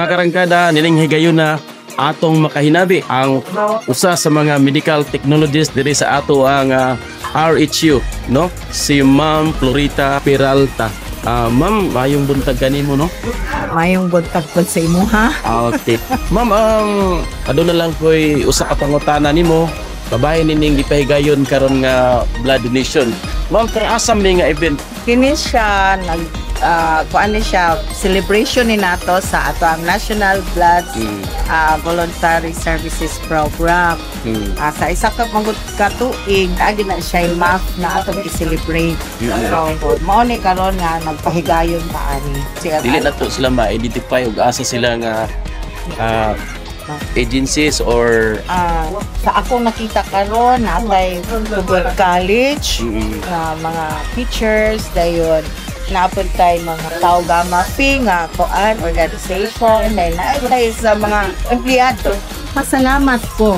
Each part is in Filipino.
mga karangkada, nining higayon na atong makahinabi ang usa sa mga medical technologists diri sa ato ang RHU, no? Si Ma'am Florita Peralta. Ma'am, mayong buntag kanimo, no? Mayong buntag po sa imo, ha? Okay. Ma'am, ano na lang ko'y usa ka pangutana nimo. Babae nining gipahigayon karon nga blood donation. Ma'am, kay asam ni nga event? Kini siya kuan ni siya celebration ni nato sa ato ang National Blood Voluntary Services Program. Sa isa ka tuig agi na siya month na atong i-celebrate. So mao ni karon nga nagpahigayon pa ani. Dili na to sila ma-identify ug asa sila nga agencies or sa ako nakita karon natay college mga teachers dayon naapod tay mga tao gamma nga koan organization na sa mga empleyado. Pasalamat ko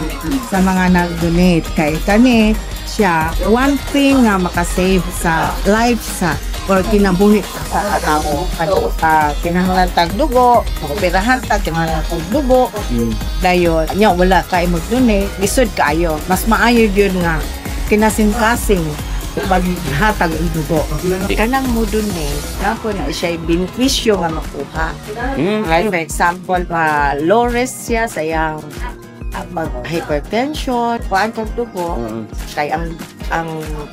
sa mga nag-donate kay kani siya one thing nga makasave sa life sa or kinabuhi sa tao. Kinahanglan tag dugo, operahan tag kinahanglan tag dugo. Dayon, nya wala kay mag-donate, lisod kaayo. Mas maayo yun nga kinasing-kasing maghatag ang dugo. Kanang mo donate, napo na siya benepisyo nga makuha. Like for example, low risk siya sa iyang hypertension, kuan kang dugo, kay ang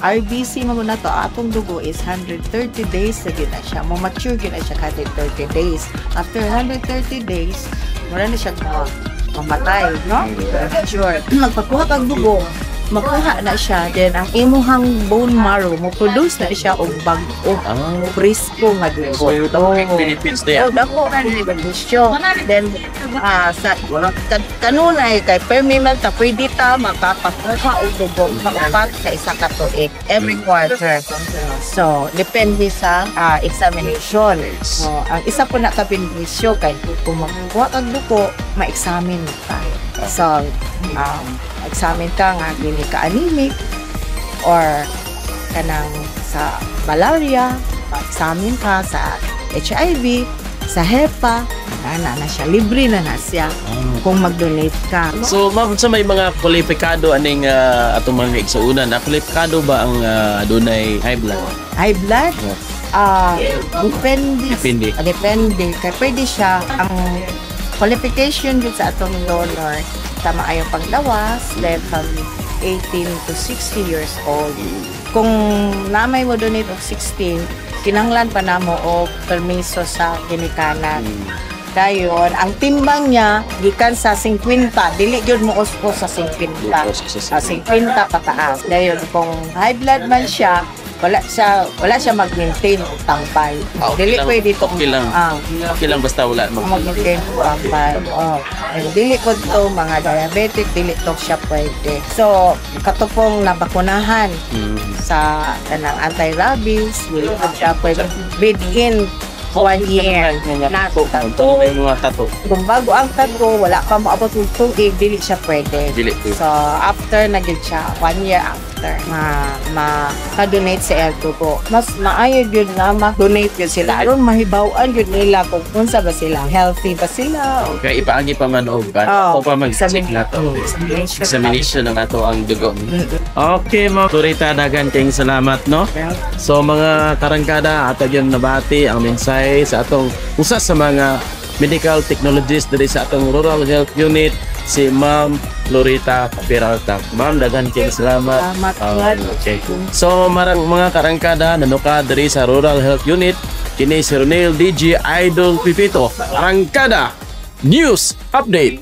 RBC mo na to atong dugo is 130 days na gina siya. Mo mature gina siya kada 30 days. After 130 days, mura na siya mamatay, no? Mature. Magpakuha kang dugo, makuha na siya, then ang imuhang bone marrow mo produce na siya og bag-o brisko nga dugo. So yung benefits na yan. Dako ka ni benepisyo. Then sa kanunay kay permanent ta pwede ta makapakuha og dugo makapat sa isa ka tuig every quarter. So depende sa examination. So ang isa po na ka benepisyo kay kung makuha kag dugo ma-examine ta. So examine ka nga dili ka anemic or kanang sa malaria, examine ka sa HIV, sa HEPA, na siya libre na siya kung mag-donate ka. So ma'am, sa may mga kwalipikado aning atong mga igsuunan, na kwalipikado ba ang adunay high blood? High blood? Depende. Depende. Kaya pwede siya ang qualification dito sa atong donor tama ayong paglawas then from 18 to 60 years old. Kung namay mo donate og 16, kinahanglan pa namo og permiso sa ginikanan. Dayon, ang timbang niya gikan sa 50, dili gyud mo uspo sa 50. 50 pataas. Dayon kung high blood man siya, wala siya mag-maintain og tampay. Dili pwede to. Okay lang basta wala mag-maintain og tampay. Dili ko to mga diabetic, dili to siya pwede. So, katupong nabakunahan sa kanang anti-rabies, dili ko siya pwede within 1 year na tato. Kung bago ang tato, wala pa maabot ng tuig, dili siya pwede. So, after naging siya, 1 year after, ma-donate sa dugo. Mas maayo yun na ma-donate yun sila. Aron mahibawan yun nila kung unsa ba sila, healthy ba sila. Okay, ipaagi pa man o ba? O pa mag-check na to. Examination ng ato ang dugo. Okay, mga Florita, dagan kayong salamat, no? So, mga karangkada, ato yun nabati ang mensahe sa atong usa sa mga medical technologists diri sa atong Rural Health Unit, si Ma'am Florita Peralta. Ma'am, dagan kayong salamat. Okay. So, mga karangkada, nanuka diri sa Rural Health Unit, kini si Ronel DG Idol Pipito. Karangkada News Update.